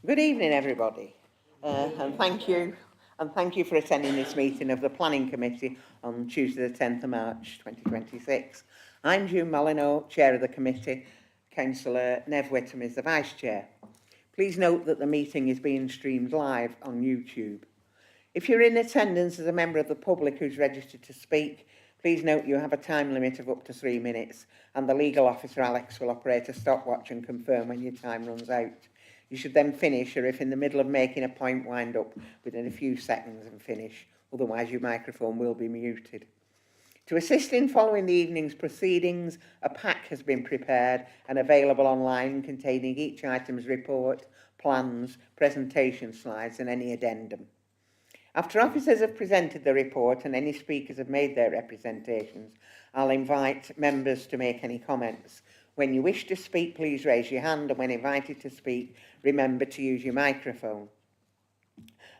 Good evening, everybody, and thank you and thank you for attending this meeting of the Planning Committee on Tuesday the 10th of March 2026. I'm June Molyneux, Chair of the Committee. Councillor Nev Whittam is the Vice Chair. Please note that the meeting is being streamed live on YouTube. If you're in attendance as a member of the public who's registered to speak, please note you have a time limit of up to 3 minutes, and the legal officer, Alex, will operate a stopwatch and confirm when your time runs out. You should then finish, or if in the middle of making a point, wind up within a few seconds and finish. Otherwise, your microphone will be muted. To assist in following the evening's proceedings, a pack has been prepared and available online containing each item's report, plans, presentation slides and any addendum. After officers have presented the report and any speakers have made their representations, I'll invite members to make any comments. When you wish to speak, please raise your hand, and when invited to speak, remember to use your microphone.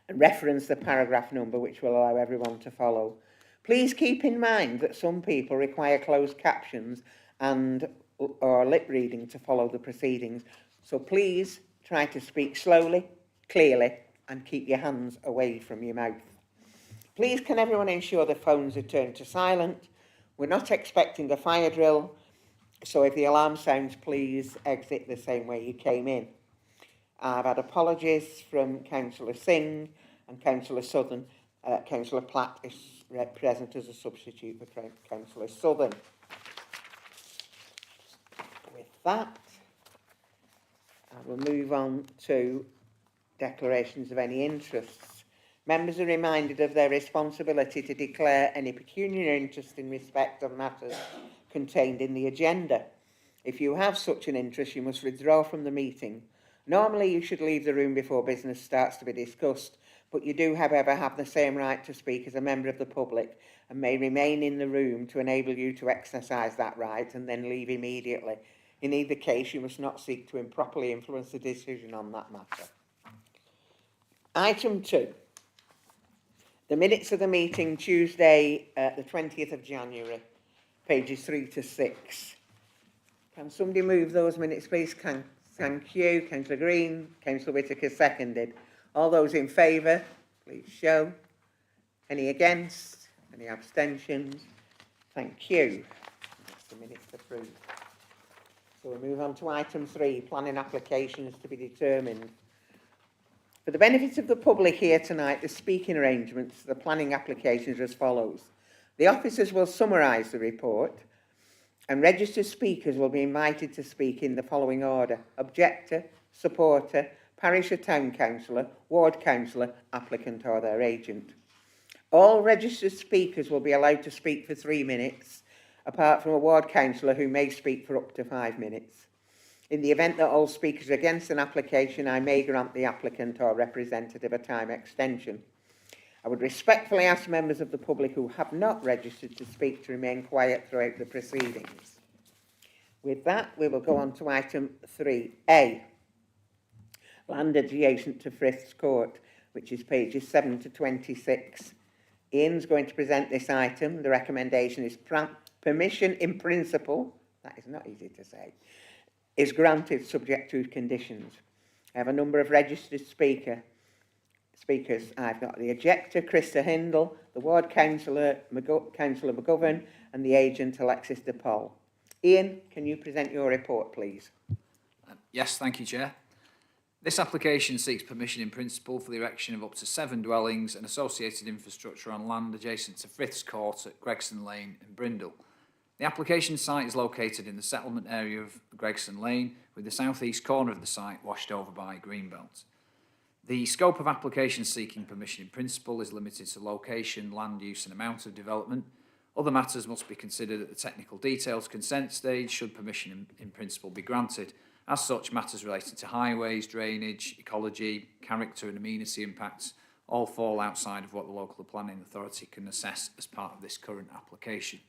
And reference the paragraph number, which will allow everyone to follow. Please keep in mind that some people require closed captions or lip reading to follow the proceedings. So please try to speak slowly, clearly, and keep your hands away from your mouth. Please can everyone ensure the phones are turned to silent. We're not expecting a fire drill, so if the alarm sounds, please exit the same way you came in. I've had apologies from Councillor Singh and Councillor Southern. Councillor Platt is present as a substitute for Councillor Southern. With that, I will move on to declarations of any interests. Members are reminded of their responsibility to declare any pecuniary interest in respect of matters contained in the agenda. If you have such an interest, you must withdraw from the meeting. Normally, you should leave the room before business starts to be discussed, but you do, however, have the same right to speak as a member of the public and may remain in the room to enable you to exercise that right and then leave immediately. In either case, you must not seek to improperly influence the decision on that matter. Item 2. The minutes of the meeting Tuesday, the 20th of January, pages 3 to 6. Can somebody move those minutes, please? Thank you. Councillor Green, Councillor Whittaker seconded. All those in favour, please show. Any against? Any abstentions? Thank you. That's the minutes approved. So we'll move on to item 3, planning applications to be determined. For the benefit of the public here tonight, the speaking arrangements for the planning applications are as follows. The officers will summarise the report, and registered speakers will be invited to speak in the following order: objector, supporter, parish or town councillor, ward councillor, applicant or their agent. All registered speakers will be allowed to speak for 3 minutes, apart from a ward councillor who may speak for up to 5 minutes. In the event that all speakers are against an application, I may grant the applicant or representative a time extension. I would respectfully ask members of the public who have not registered to speak to remain quiet throughout the proceedings. With that, we will go on to item 3A. Land adjacent to Friths Court, which is pages 7 to 26. Ian's going to present this item. The recommendation is permission in principle, that is not easy to say, is granted subject to conditions. I have a number of registered speakers. I've got the objector, Krista Hindle, the ward councillor, Councillor McGovern, and the agent, Alexis DePaul. Ian, can you present your report, please? Yes, thank you, Chair. This application seeks permission in principle for the erection of up to 7 dwellings and associated infrastructure on land adjacent to Friths Court at Gregson Lane in Brindle. The application site is located in the settlement area of Gregson Lane, with the south-east corner of the site washed over by Greenbelt. The scope of application seeking permission in principle is limited to location, land use and amount of development. Other matters must be considered at the technical details consent stage should permission in principle be granted. As such, matters related to highways, drainage, ecology, character and amenity impacts all fall outside of what the local planning authority can assess as part of this current application.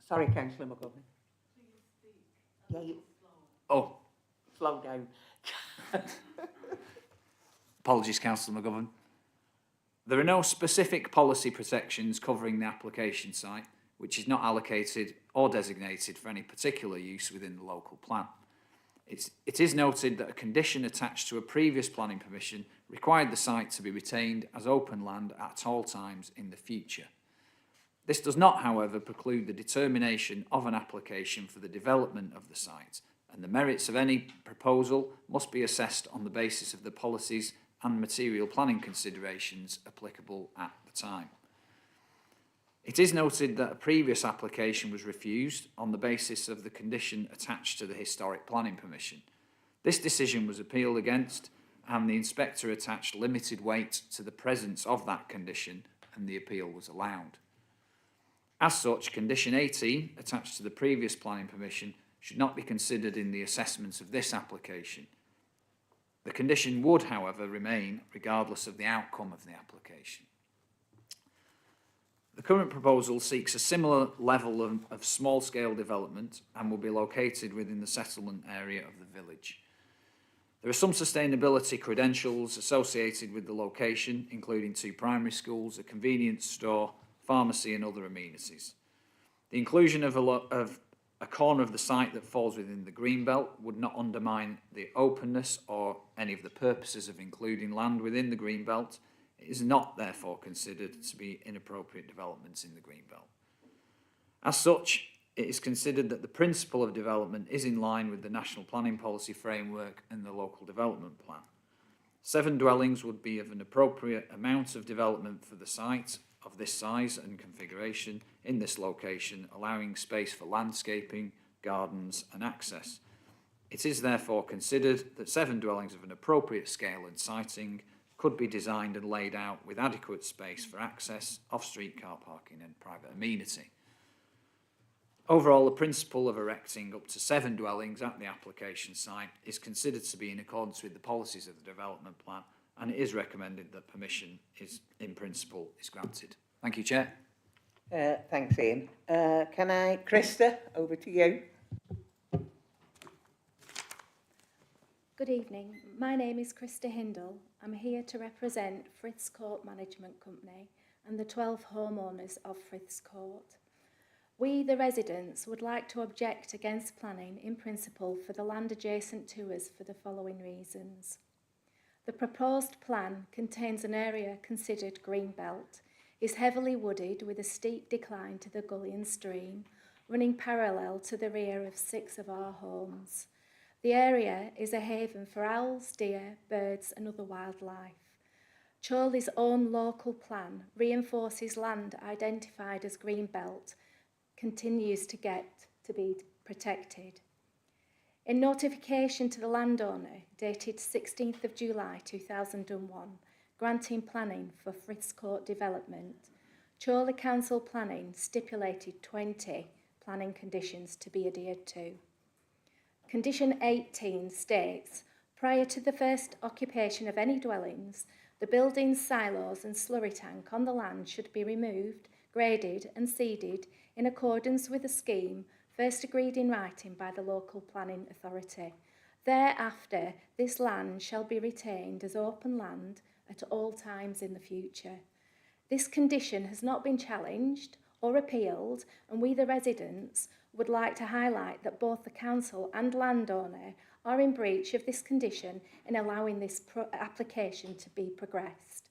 Sorry, Councillor McGovern. Yeah, Oh. Slow down. Apologies, Councillor McGovern. There are no specific policy protections covering the application site, which is not allocated or designated for any particular use within the local plan. It is noted that a condition attached to a previous planning permission required the site to be retained as open land at all times in the future. This does not, however, preclude the determination of an application for the development of the site, and the merits of any proposal must be assessed on the basis of the policies and material planning considerations applicable at the time. It is noted that a previous application was refused on the basis of the condition attached to the historic planning permission. This decision was appealed against, and the inspector attached limited weight to the presence of that condition, and the appeal was allowed. As such, condition 18, attached to the previous planning permission, should not be considered in the assessment of this application. The condition would, however, remain regardless of the outcome of the application. The current proposal seeks a similar level of small-scale development and will be located within the settlement area of the village. There are some sustainability credentials associated with the location, including 2 primary schools, a convenience store, pharmacy and other amenities. The inclusion of a corner of the site that falls within the greenbelt would not undermine the openness or any of the purposes of including land within the greenbelt. It is not therefore considered to be inappropriate developments in the greenbelt. As such, it is considered that the principle of development is in line with the National Planning Policy Framework and the Local Development Plan. 7 dwellings would be of an appropriate amount of development for the site of this size and configuration in this location, allowing space for landscaping, gardens and access. It is therefore considered that 7 dwellings of an appropriate scale and siting could be designed and laid out with adequate space for access, off-street car parking and private amenity. Overall, the principle of erecting up to 7 dwellings at the application site is considered to be in accordance with the policies of the development plan, and it is recommended that permission in principle is granted. Thank you, Chair. Thanks, Ian. Krista, over to you. Good evening. My name is Krista Hindle. I'm here to represent Friths Court Management Company and the 12 homeowners of Friths Court. We, the residents, would like to object against planning in principle for the land adjacent to us for the following reasons. The proposed plan contains an area considered greenbelt, is heavily wooded with a steep decline to the gully and stream, running parallel to the rear of 6 of our homes. The area is a haven for owls, deer, birds and other wildlife. Chorley's own local plan reinforces land identified as greenbelt continues to get to be protected. In notification to the landowner dated 16th of July 2001, granting planning for Friths Court development, Chorley Council Planning stipulated 20 planning conditions to be adhered to. Condition 18 states, prior to the first occupation of any dwellings, the buildings, silos and slurry tank on the land should be removed, graded and seeded in accordance with a scheme first agreed in writing by the local planning authority. Thereafter, this land shall be retained as open land at all times in the future. This condition has not been challenged or appealed, and we, the residents, would like to highlight that both the council and landowner are in breach of this condition in allowing this application to be progressed.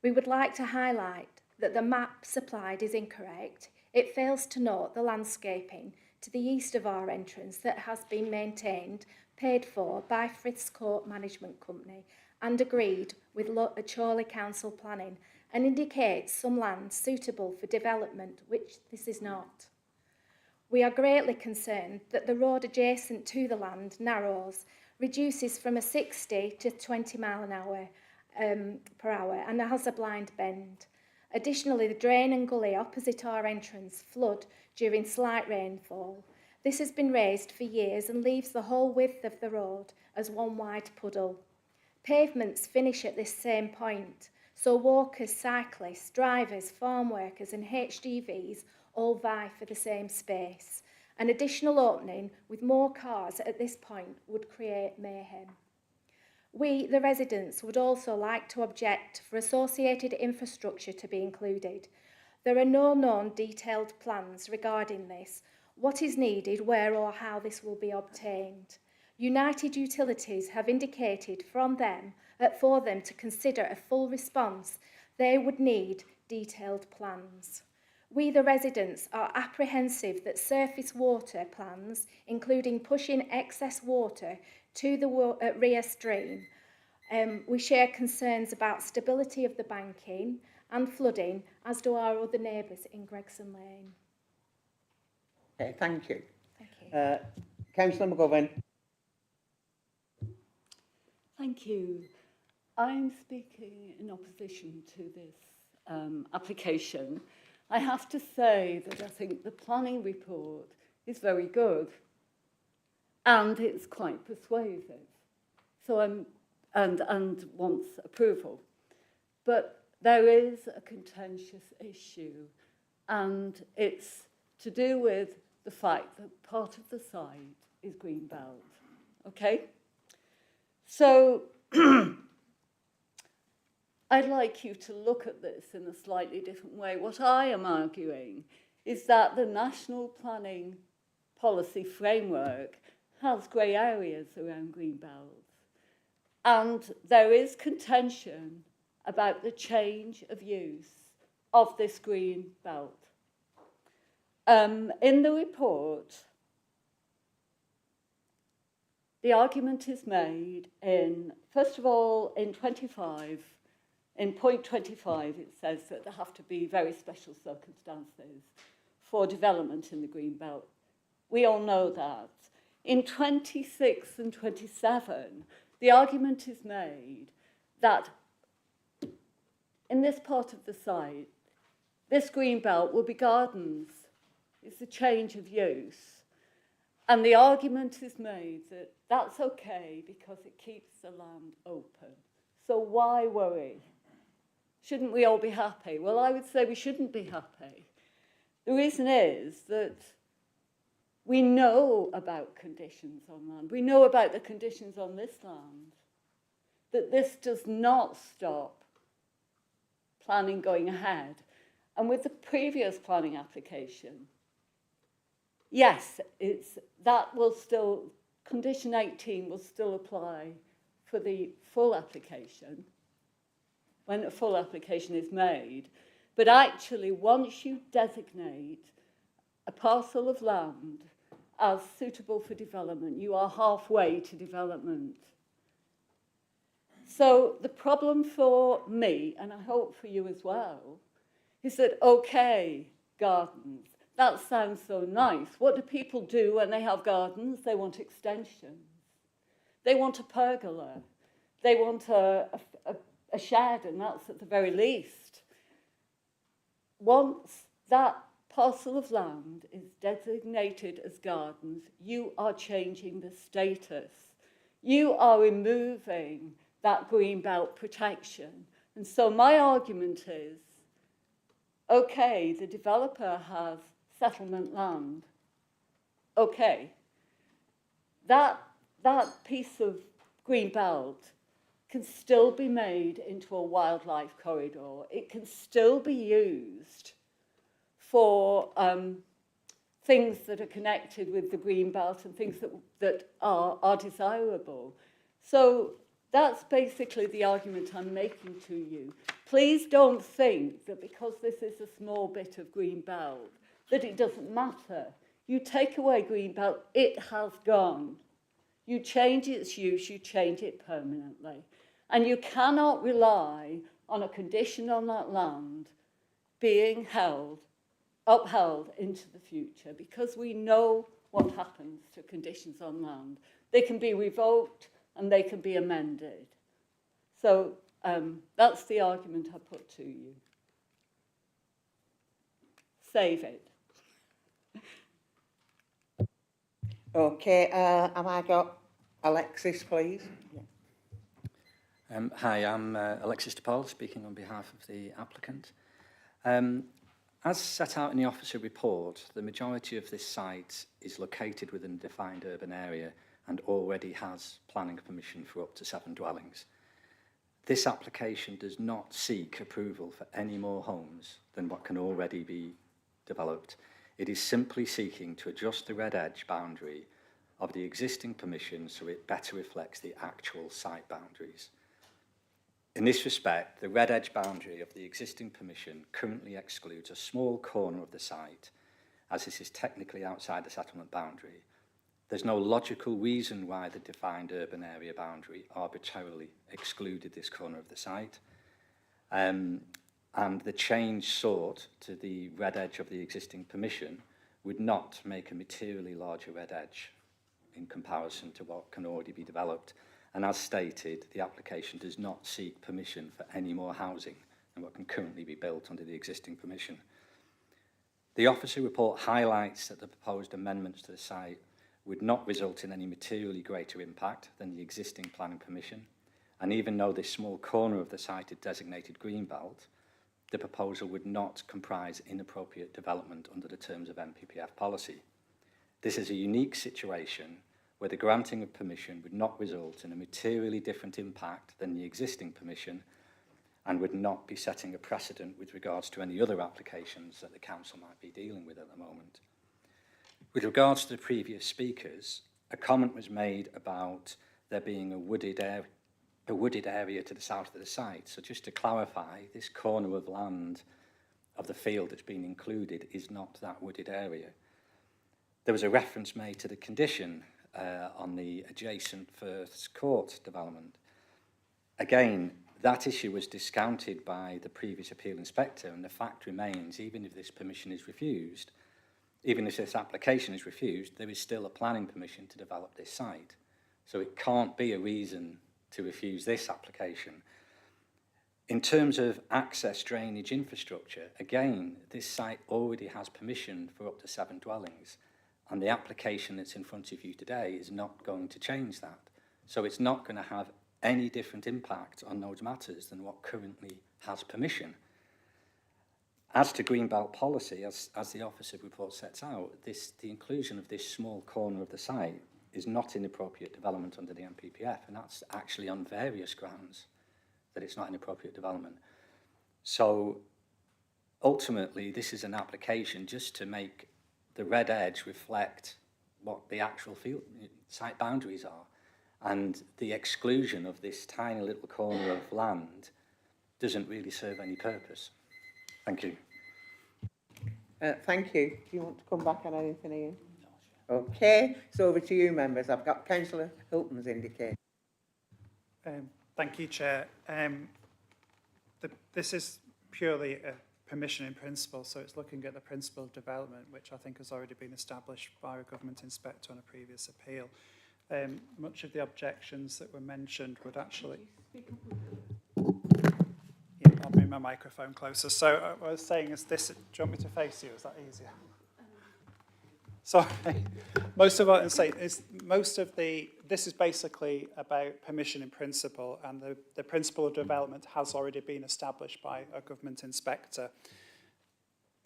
We would like to highlight that the map supplied is incorrect. It fails to note the landscaping to the east of our entrance that has been maintained, paid for by Friths Court Management Company and agreed with Chorley Council Planning, and indicates some land suitable for development, which this is not. We are greatly concerned that the road adjacent to the land narrows, reduces from a 60 to 20 mile an hour per hour and has a blind bend. Additionally, the drain and gully opposite our entrance flood during slight rainfall. This has been raised for years and leaves the whole width of the road as one wide puddle. Pavements finish at this same point, so walkers, cyclists, drivers, farm workers and HGVs all vie for the same space. An additional opening with more cars at this point would create mayhem. We, the residents, would also like to object for associated infrastructure to be included. There are no known detailed plans regarding this, what is needed, where or how this will be obtained. United Utilities have indicated for them to consider a full response, they would need detailed plans. We, the residents, are apprehensive that surface water plans, including pushing excess water to the rear stream, we share concerns about stability of the banking and flooding, as do our other neighbours in Gregson Lane. Okay, thank you. Thank you. Councillor McGovern. Thank you. I'm speaking in opposition to this application. I have to say that I think the planning report is very good and it's quite persuasive. So and wants approval. But there is a contentious issue, and it's to do with the fact that part of the site is greenbelt. Okay? So I'd like you to look at this in a slightly different way. What I am arguing is that the National Planning Policy Framework has grey areas around greenbelts. And there is contention about the change of use of this green belt. In the report, the argument is made in, first of all, in point 25, it says that there have to be very special circumstances for development in the green belt. We all know that. In 26 and 27, the argument is made that in this part of the site, this green belt will be gardens. It's a change of use. And the argument is made that that's okay because it keeps the land open. So why worry? Shouldn't we all be happy? Well, I would say we shouldn't be happy. The reason is that we know about conditions on land. We know about the conditions on this land. That this does not stop planning going ahead. And with the previous planning application, yes, condition 18 will still apply for the full application, when a full application is made. But actually, once you designate a parcel of land as suitable for development, you are halfway to development. So the problem for me, and I hope for you as well, is that, okay, gardens, that sounds so nice. What do people do when they have gardens? They want extensions. They want a pergola. They want a shed, and that's at the very least. Once that parcel of land is designated as gardens, you are changing the status. You are removing that green belt protection. And so my argument is, okay, the developer has settlement land. Okay, that piece of green belt can still be made into a wildlife corridor. It can still be used for things that are connected with the green belt and things that are desirable. So that's basically the argument I'm making to you. Please don't think that because this is a small bit of green belt, that it doesn't matter. You take away green belt, it has gone. You change its use, you change it permanently. And you cannot rely on a condition on that land being upheld into the future, because we know what happens to conditions on land. They can be revoked and they can be amended. So that's the argument I put to you. Save it. Okay, have I got Alexis, please? Hi, I'm Alexis DePaul, speaking on behalf of the applicant. As set out in the officer report, the majority of this site is located within a defined urban area and already has planning permission for up to 7 dwellings. This application does not seek approval for any more homes than what can already be developed. It is simply seeking to adjust the red edge boundary of the existing permission so it better reflects the actual site boundaries. In this respect, the red edge boundary of the existing permission currently excludes a small corner of the site, as this is technically outside the settlement boundary. There's no logical reason why the defined urban area boundary arbitrarily excluded this corner of the site. And the change sought to the red edge of the existing permission would not make a materially larger red edge in comparison to what can already be developed. And as stated, the application does not seek permission for any more housing than what can currently be built under the existing permission. The officer report highlights that the proposed amendments to the site would not result in any materially greater impact than the existing planning permission. And even though this small corner of the site is designated greenbelt, the proposal would not comprise inappropriate development under the terms of NPPF policy. This is a unique situation where the granting of permission would not result in a materially different impact than the existing permission and would not be setting a precedent with regards to any other applications that the council might be dealing with at the moment. With regards to the previous speakers, a comment was made about there being a wooded area to the south of the site. So just to clarify, this corner of land of the field that's been included is not that wooded area. There was a reference made to the condition on the adjacent Friths Court development. Again, that issue was discounted by the previous appeal inspector, and the fact remains, even if this permission is refused, even if this application is refused, there is still a planning permission to develop this site. So it can't be a reason to refuse this application. In terms of access drainage infrastructure, again, this site already has permission for up to 7 dwellings, and the application that's in front of you today is not going to change that. So it's not going to have any different impact on those matters than what currently has permission. As to Greenbelt policy, as the officer report sets out, the inclusion of this small corner of the site is not inappropriate development under the NPPF, and that's actually on various grounds that it's not inappropriate development. So ultimately, this is an application just to make the red edge reflect what the actual field site boundaries are, and the exclusion of this tiny little corner of land doesn't really serve any purpose. Thank you. Thank you. Do you want to come back on anything, Ian? No. Okay, so over to you, members. I've got Councillor Hilton's indicated. Thank you, Chair. This is purely a permission in principle, so it's looking at the principle of development, which I think has already been established by a government inspector on a previous appeal. Much of the objections that were mentioned would actually... Yeah, I'll bring my microphone closer. So what I was saying is this, do you want me to face you? Is that easier? Sorry. Most of what I'm saying is this is basically about permission in principle, and the principle of development has already been established by a government inspector.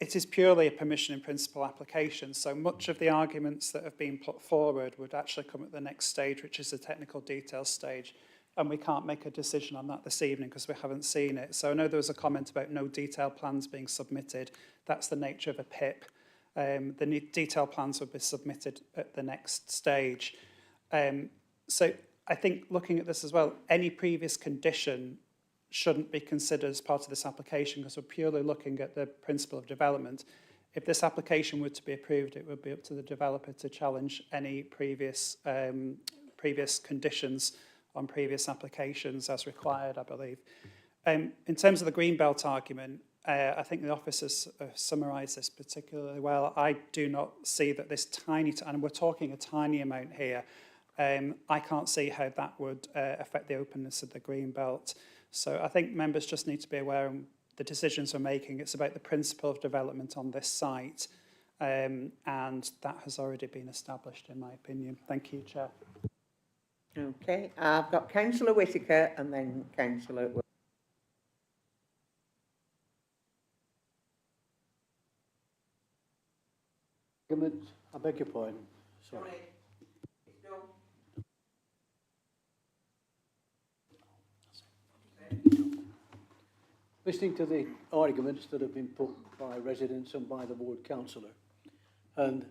It is purely a permission in principle application, so much of the arguments that have been put forward would actually come at the next stage, which is the technical details stage, and we can't make a decision on that this evening because we haven't seen it. So I know there was a comment about no detailed plans being submitted. That's the nature of a PIP. The detailed plans will be submitted at the next stage. So I think looking at this as well, any previous condition shouldn't be considered as part of this application because we're purely looking at the principle of development. If this application were to be approved, it would be up to the developer to challenge any previous conditions on previous applications as required, I believe. In terms of the Greenbelt argument, I think the officers summarised this particularly well. I do not see that this tiny, and we're talking a tiny amount here, I can't see how that would affect the openness of the Greenbelt. So I think members just need to be aware of the decisions we're making. It's about the principle of development on this site, and that has already been established, in my opinion. Thank you, Chair. Okay, I've got Councillor Whittaker and then Councillor... I beg your pardon. Sorry. Listening to the arguments that have been put by residents and by the ward councillor, and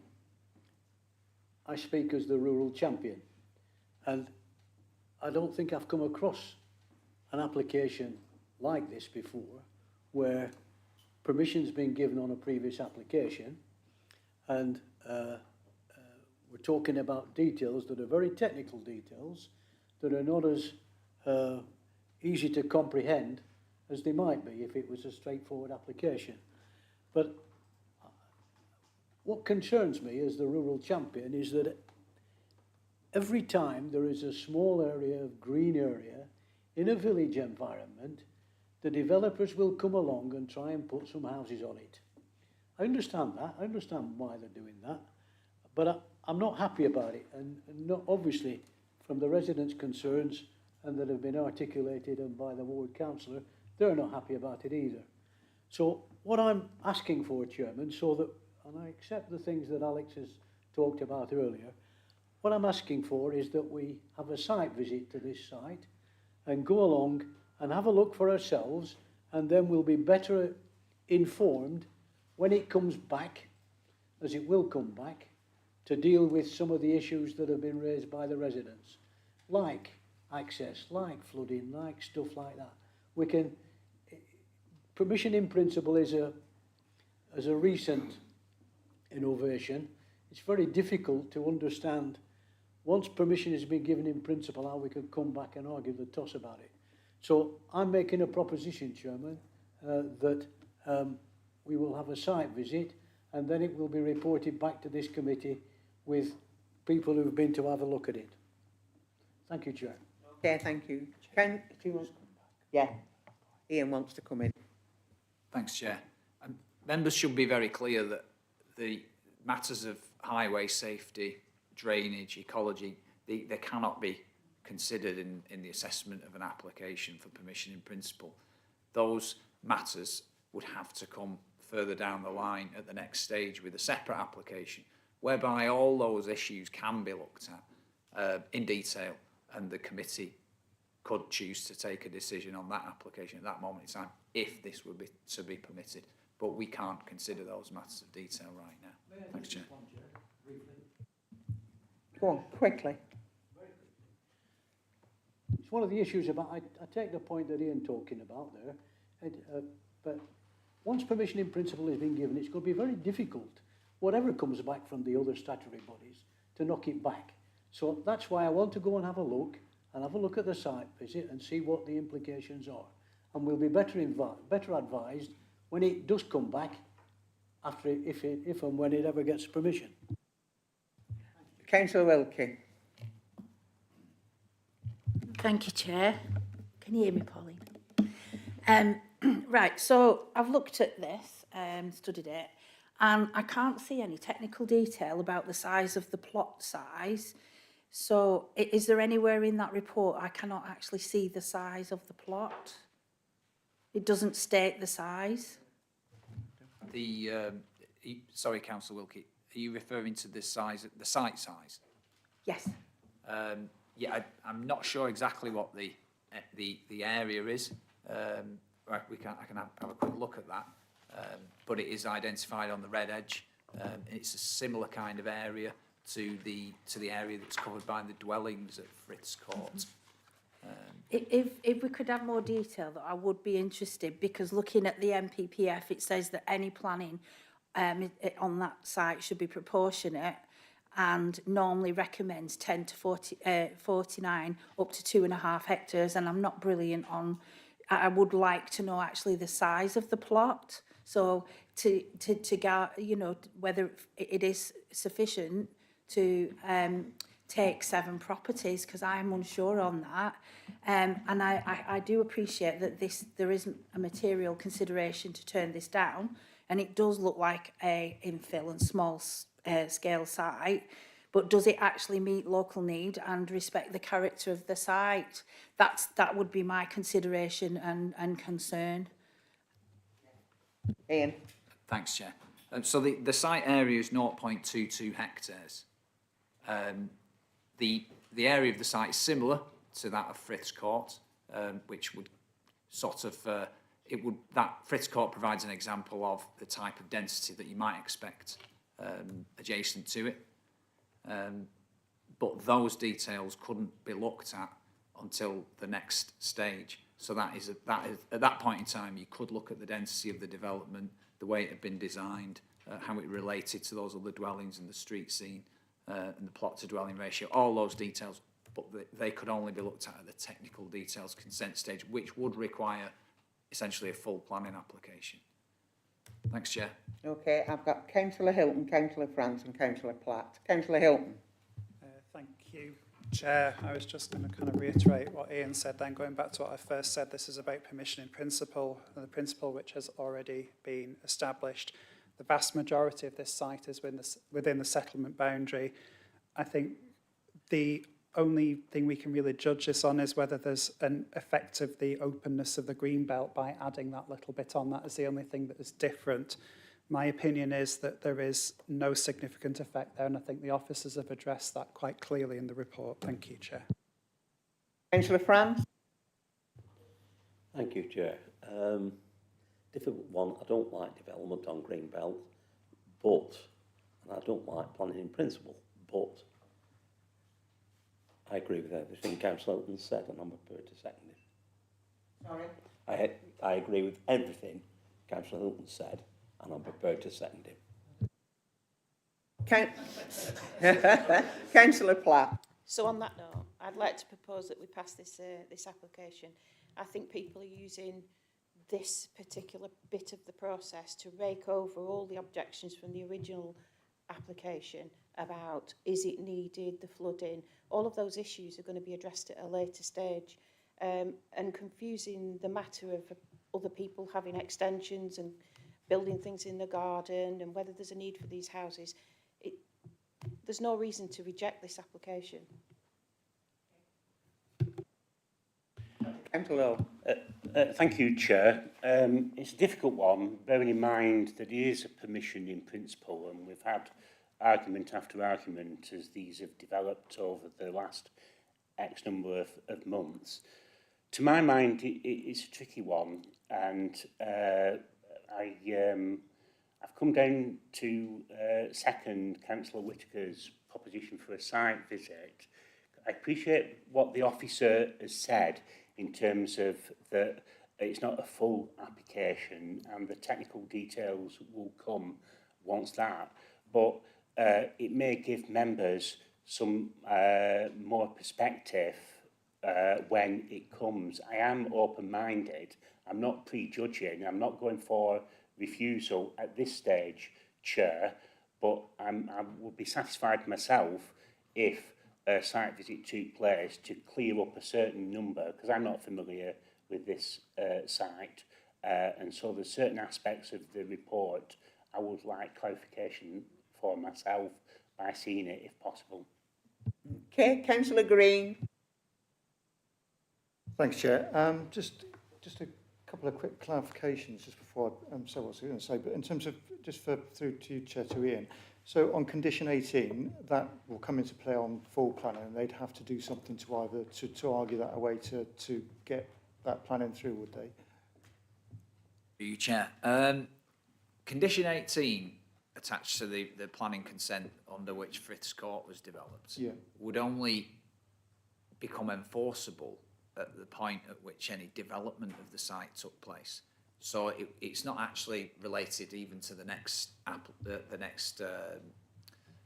I speak as the rural champion. And I don't think I've come across an application like this before, where permission's been given on a previous application, and we're talking about details that are very technical details that are not as easy to comprehend as they might be if it was a straightforward application. But what concerns me as the rural champion is that every time there is a small area of green area in a village environment, the developers will come along and try and put some houses on it. I understand that. I understand why they're doing that. But I'm not happy about it. And not obviously from the residents' concerns and that have been articulated and by the ward councillor, they're not happy about it either. So what I'm asking for, Chairman, so that, and I accept the things that Alex has talked about earlier, what I'm asking for is that we have a site visit to this site and go along and have a look for ourselves, and then we'll be better informed when it comes back, as it will come back, to deal with some of the issues that have been raised by the residents, like access, like flooding, like stuff like that. We can, permission in principle is a recent innovation. It's very difficult to understand, once permission has been given in principle, how we can come back and argue the toss about it. So I'm making a proposition, Chairman, that we will have a site visit, and then it will be reported back to this committee with people who've been to have a look at it. Thank you, Chair. Okay, thank you. Do you want? Yeah, Ian wants to come in. Thanks, Chair. Members should be very clear that the matters of highway safety, drainage, ecology, they cannot be considered in the assessment of an application for permission in principle. Those matters would have to come further down the line at the next stage with a separate application, whereby all those issues can be looked at in detail, and the committee could choose to take a decision on that application at that moment in time if this would be to be permitted. But we can't consider those matters of detail right now. Thanks, Chair. Go on, quickly. It's one of the issues about, I take the point that Ian talking about there, but once permission in principle has been given, it's going to be very difficult, whatever comes back from the other statutory bodies, to knock it back. So that's why I want to go and have a look at the site visit and see what the implications are. And we'll be better advised when it does come back, after if and when it ever gets permission. Councillor Wilkie. Thank you, Chair. Can you hear me, Pauline? Right, so I've looked at this, studied it, and I can't see any technical detail about the size of the plot size. So is there anywhere in that report I cannot actually see the size of the plot? It doesn't state the size. Sorry, Councillor Wilkie, are you referring to the size, the site size? Yes. Yeah, I'm not sure exactly what the area is. Right, I can have a quick look at that. But it is identified on the red edge. It's a similar kind of area to the area that's covered by the dwellings at Friths Court. If we could have more detail, that I would be interested, because looking at the MPPF, it says that any planning on that site should be proportionate, and normally recommends 10 to 49 up to 2.5 hectares, and I'm not brilliant on, I would like to know actually the size of the plot, so to get, you know, whether it is sufficient to take 7 properties, because I'm unsure on that. And I do appreciate that there isn't a material consideration to turn this down, and it does look like a infill and small scale site, but does it actually meet local need and respect the character of the site? That would be my consideration and concern. Ian. Thanks, Chair. So the site area is 0.22 hectares. The area of the site is similar to that of Friths Court, which would sort of that Friths Court provides an example of the type of density that you might expect adjacent to it. But those details couldn't be looked at until the next stage. So that is at that point in time, you could look at the density of the development, the way it had been designed, how it related to those other dwellings and the street scene, and the plot to dwelling ratio, all those details, but they could only be looked at the technical details consent stage, which would require essentially a full planning application. Thanks, Chair. Okay, I've got Councillor Hilton, Councillor France and Councillor Platt. Councillor Hilton. Thank you, Chair. I was just going to kind of reiterate what Ian said then, going back to what I first said. This is about permission in principle, and the principle which has already been established. The vast majority of this site is within the settlement boundary. I think the only thing we can really judge this on is whether there's an effect of the openness of the green belt by adding that little bit on. That is the only thing that is different. My opinion is that there is no significant effect there, and I think the officers have addressed that quite clearly in the report. Thank you, Chair. Councillor France. Thank you, Chair. Difficult one. I don't like development on green belt, and I don't like planning in principle, but I agree with everything Councillor Hilton said, and I'm prepared to second it. Sorry? I agree with everything Councillor Hilton said, and I'm prepared to second him. Councillor Platt. So on that note, I'd like to propose that we pass this application. I think people are using this particular bit of the process to rake over all the objections from the original application about is it needed, the flooding, all of those issues are going to be addressed at a later stage, and confusing the matter of other people having extensions and building things in the garden and whether there's a need for these houses. There's no reason to reject this application. Councillor Lowe. Thank you, Chair. It's a difficult one, bearing in mind that it is a permission in principle, and we've had argument after argument as these have developed over the last X number of months. To my mind, it's a tricky one, and I've come down to second Councillor Whittaker's proposition for a site visit. I appreciate what the officer has said in terms of that it's not a full application and the technical details will come once that, but it may give members some more perspective when it comes. I am open-minded. I'm not prejudging. I'm not going for refusal at this stage, Chair, but I would be satisfied myself if a site visit took place to clear up a certain number, because I'm not familiar with this site, and so there's certain aspects of the report I would like clarification for myself by seeing it if possible. Okay, Councillor Green. Thanks, Chair. Just a couple of quick clarifications just before I say what I was going to say, but in terms of, just through to you, Chair, to Ian. So on condition 18, that will come into play on full planning, and they'd have to do something to either to argue that away to get that planning through, would they? You, Chair. Condition 18 attached to the planning consent under which Friths Court was developed would only become enforceable at the point at which any development of the site took place. So it's not actually related even to the next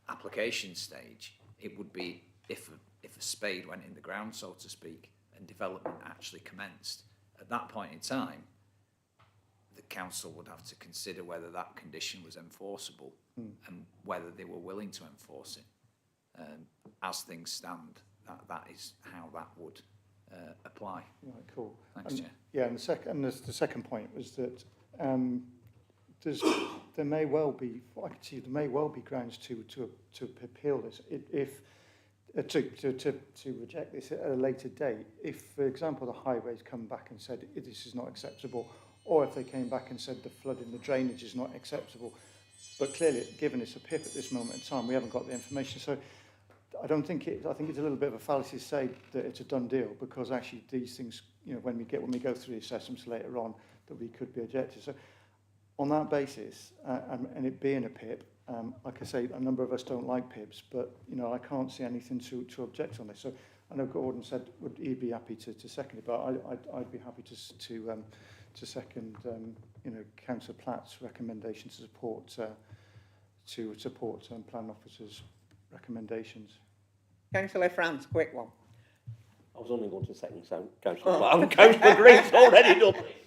application stage. It would be if a spade went in the ground, so to speak, and development actually commenced. At that point in time, the council would have to consider whether that condition was enforceable and whether they were willing to enforce it. As things stand, that is how that would apply. Right, cool. Thanks, Chair. Yeah, and the second point was that there may well be, I can see there may well be grounds to appeal this if to reject this at a later date. If, for example, the highways come back and said this is not acceptable, or if they came back and said the flooding, the drainage is not acceptable, but clearly, given it's a PIP at this moment in time, we haven't got the information. So I think it's a little bit of a fallacy to say that it's a done deal, because actually these things, when we go through the assessments later on, that we could be objected. So On that basis, and it being a PIP, like I say, a number of us don't like PIPs, but you know, I can't see anything to object on this. So I know Gordon said he'd be happy to second it, but I'd be happy to second, you know, Councillor Platt's recommendation to support plan officers' recommendations. Councillor France, quick one. I was only going to second Councillor Platt, and Councillor Green's already done it.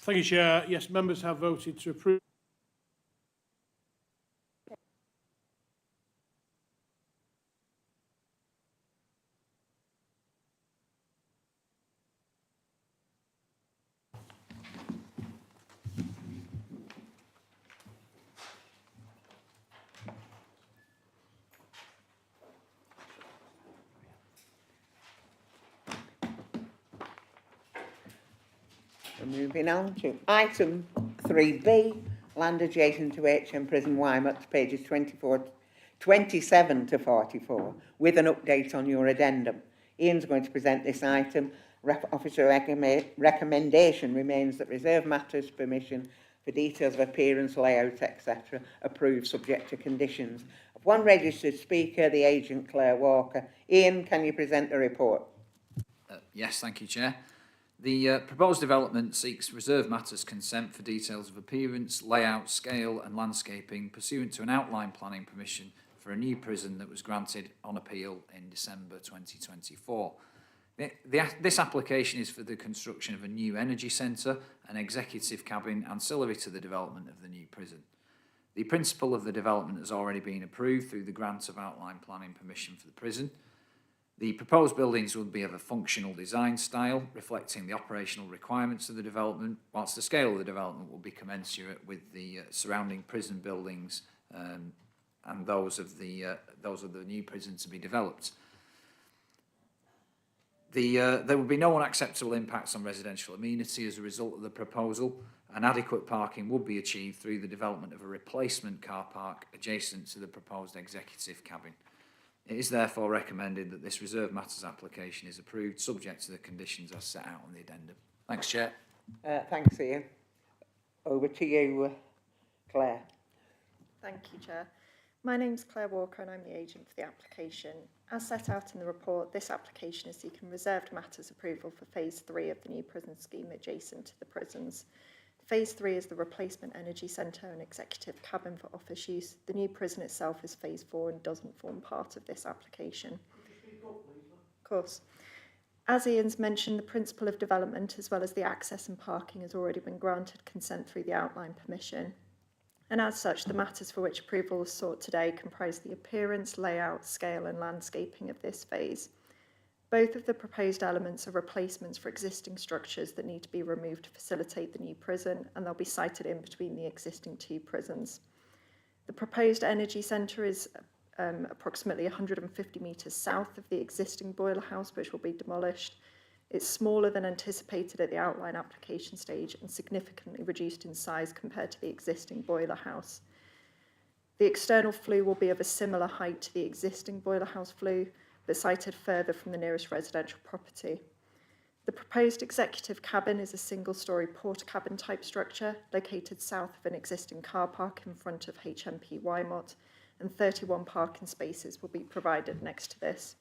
Thank you, Chair. Yes, members have voted to approve. We're moving on to item 3B, land adjacent to HM Prison Wymott, pages 27 to 44, with an update on your addendum. Ian's going to present this item. Officer recommendation remains that reserve matters permission for details of appearance, layout, etc. approved subject to conditions. One registered speaker, the agent Claire Walker. Ian, can you present the report? Yes, thank you, Chair. The proposed development seeks reserve matters consent for details of appearance, layout, scale and landscaping pursuant to an outline planning permission for a new prison that was granted on appeal in December 2024. This application is for the construction of a new energy centre, an executive cabin ancillary to the development of the new prison. The principle of the development has already been approved through the grant of outline planning permission for the prison. The proposed buildings will be of a functional design style, reflecting the operational requirements of the development, whilst the scale of the development will be commensurate with the surrounding prison buildings and those of the new prison to be developed. There will be no unacceptable impacts on residential amenity as a result of the proposal, and adequate parking would be achieved through the development of a replacement car park adjacent to the proposed executive cabin. It is therefore recommended that this reserve matters application is approved, subject to the conditions as set out on the addendum. Thanks, Chair. Thanks, Ian. Over to you, Claire. Thank you, Chair. My name's Claire Walker and I'm the agent for the application. As set out in the report, this application is seeking reserved matters approval for Phase 3 of the new prison scheme adjacent to the prisons. Phase 3 is the replacement energy centre and executive cabin for office use. The new prison itself is Phase 4 and doesn't form part of this application. Of course. As Ian's mentioned, the principle of development as well as the access and parking has already been granted consent through the outline permission. And as such, the matters for which approval is sought today comprise the appearance, layout, scale and landscaping of this phase. Both of the proposed elements are replacements for existing structures that need to be removed to facilitate the new prison, and they'll be sited in between the existing two prisons. The proposed energy centre is approximately 150 metres south of the existing boiler house, which will be demolished. It's smaller than anticipated at the outline application stage and significantly reduced in size compared to the existing boiler house. The external flue will be of a similar height to the existing boiler house flue, but sited further from the nearest residential property. The proposed executive cabin is a single-storey porter cabin type structure located south of an existing car park in front of HMP Wymott, and 31 parking spaces will be provided next to this.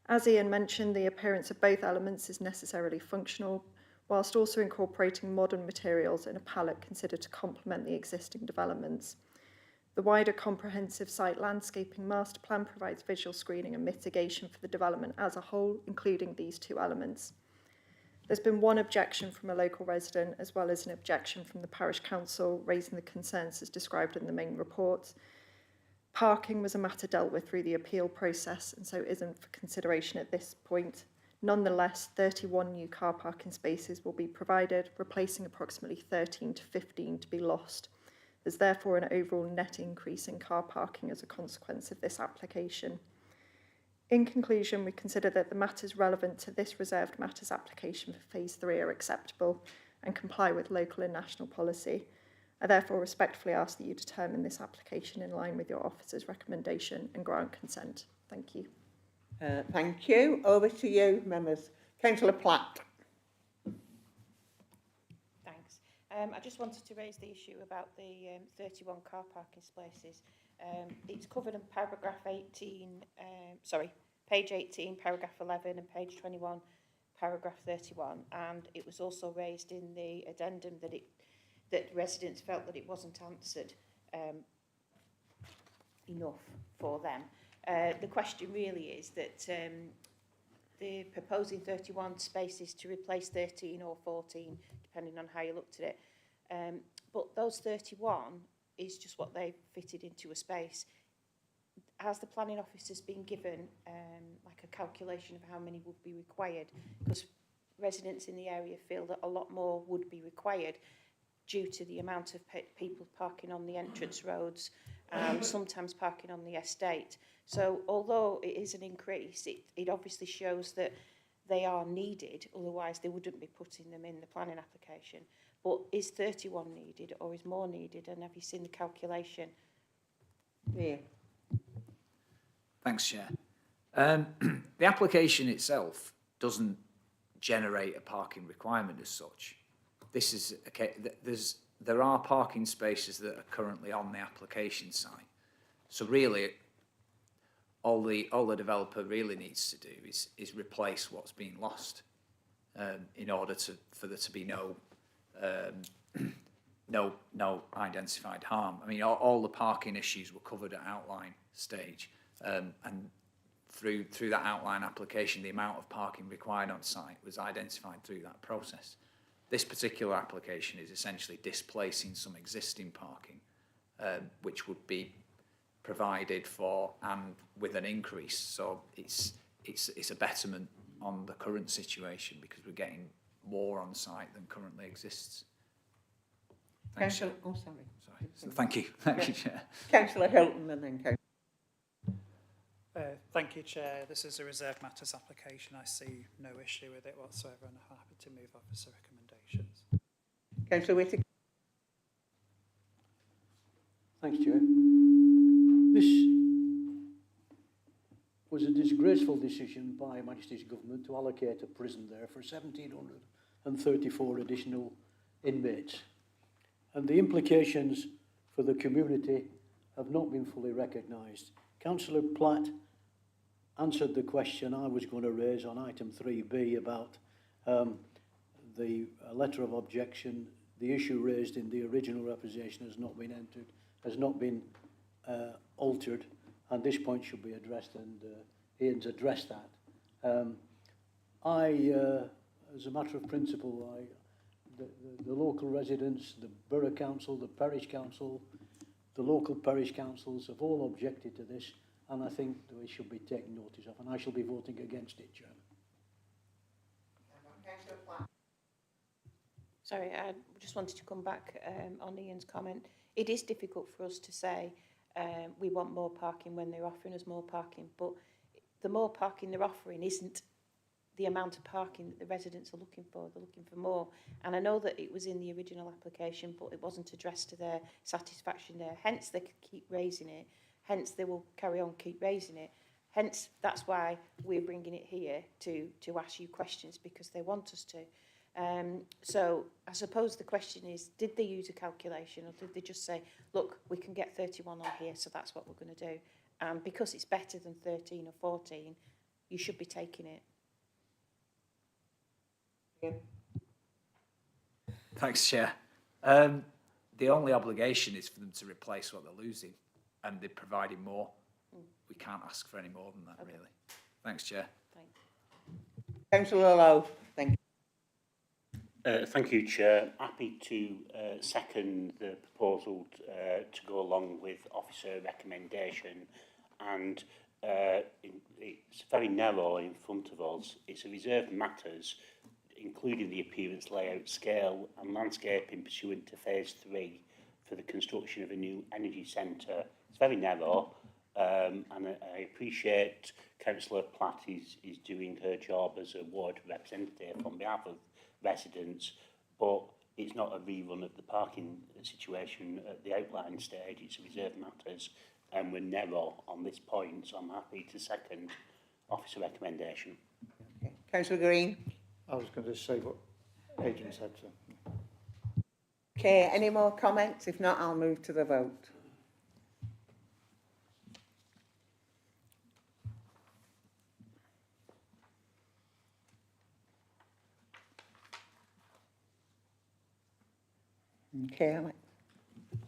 As Ian mentioned, the appearance of both elements is necessarily functional, whilst also incorporating modern materials in a palette considered to complement the existing developments. The wider comprehensive site landscaping master plan provides visual screening and mitigation for the development as a whole, including these two elements. There's been one objection from a local resident, as well as an objection from the parish council, raising the concerns as described in the main report. Parking was a matter dealt with through the appeal process, and so isn't for consideration at this point. Nonetheless, 31 new car parking spaces will be provided, replacing approximately 13 to 15 to be lost. There's therefore an overall net increase in car parking as a consequence of this application. In conclusion, we consider that the matters relevant to this reserved matters application for Phase 3 are acceptable and comply with local and national policy. I therefore respectfully ask that you determine this application in line with your officer's recommendation and grant consent. Thank you. Thank you. Over to you, members. Councillor Platt. Thanks. I just wanted to raise the issue about the 31 car parking spaces. It's covered in paragraph 18, page 18, paragraph 11 and page 21, paragraph 31. And it was also raised in the addendum that residents felt that it wasn't answered enough for them. The question really is that they're proposing 31 spaces to replace 13 or 14, depending on how you looked at it. But those 31 is just what they've fitted into a space. Has the planning officers been given like a calculation of how many would be required? Because residents in the area feel that a lot more would be required due to the amount of people parking on the entrance roads and sometimes parking on the estate. So although it is an increase, it obviously shows that they are needed, otherwise they wouldn't be putting them in the planning application. But is 31 needed or is more needed? And have you seen the calculation? Yeah. Thanks, Chair. The application itself doesn't generate a parking requirement as such. This is there are parking spaces that are currently on the application site. So really, all the developer really needs to do is replace what's been lost in order for there to be no identified harm. I mean, all the parking issues were covered at outline stage, and through that outline application, the amount of parking required on site was identified through that process. This particular application is essentially displacing some existing parking, which would be provided for and with an increase. So it's a betterment on the current situation because we're getting more on site than currently exists. Thanks. Councillor, oh sorry. So thank you, Chair. Councillor Hilton and then Councillor. Thank you, Chair. This is a reserved matters application. I see no issue with it whatsoever and I'm happy to move officer recommendations. Councillor Whittaker. Thanks, Chair. This was a disgraceful decision by Her Majesty's Government to allocate a prison there for 1,734 additional inmates. And the implications for the community have not been fully recognised. Councillor Platt answered the question I was going to raise on item 3B about the letter of objection. The issue raised in the original representation has not been entered, has not been altered, and this point should be addressed, and Ian's addressed that. As a matter of principle, the local residents, the borough council, the parish council, the local parish councils have all objected to this, and I think we should be taken notice of, and I shall be voting against it, Chairman. Sorry, I just wanted to come back on Ian's comment. It is difficult for us to say we want more parking when they're offering us more parking, but the more parking they're offering isn't the amount of parking that the residents are looking for. They're looking for more. And I know that it was in the original application, but it wasn't addressed to their satisfaction there. Hence, they could keep raising it. Hence, they will carry on keep raising it. Hence, that's why we're bringing it here to ask you questions, because they want us to. So I suppose the question is, did they use a calculation, or did they just say, look, we can get 31 on here, so that's what we're going to do. And because it's better than 13 or 14, you should be taking it. Yeah. Thanks, Chair. The only obligation is for them to replace what they're losing, and they're providing more. We can't ask for any more than that, really. Thanks, Chair. Thanks. Councillor Lowe, thank you. Thank you, Chair. Happy to second the proposal to go along with officer recommendation, and it's very narrow in front of us. It's a reserved matters, including the appearance, layout, scale and landscaping pursuant to phase 3 for the construction of a new energy centre. It's very narrow, and I appreciate Councillor Platt is doing her job as a ward representative on behalf of residents, but it's not a rerun of the parking situation at the outline stage. It's a reserved matters, and we're narrow on this point, so I'm happy to second officer recommendation. Okay. Councillor Green. I was going to say what Adrian said. So. Okay, any more comments? If not, I'll move to the vote. Okay, Alex.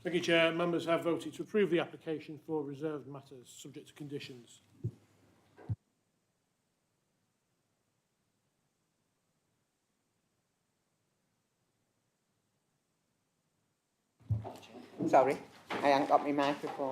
Thank you, Chair. Members have voted to approve the application for reserved matters, subject to conditions. Sorry, I haven't got my microphone on.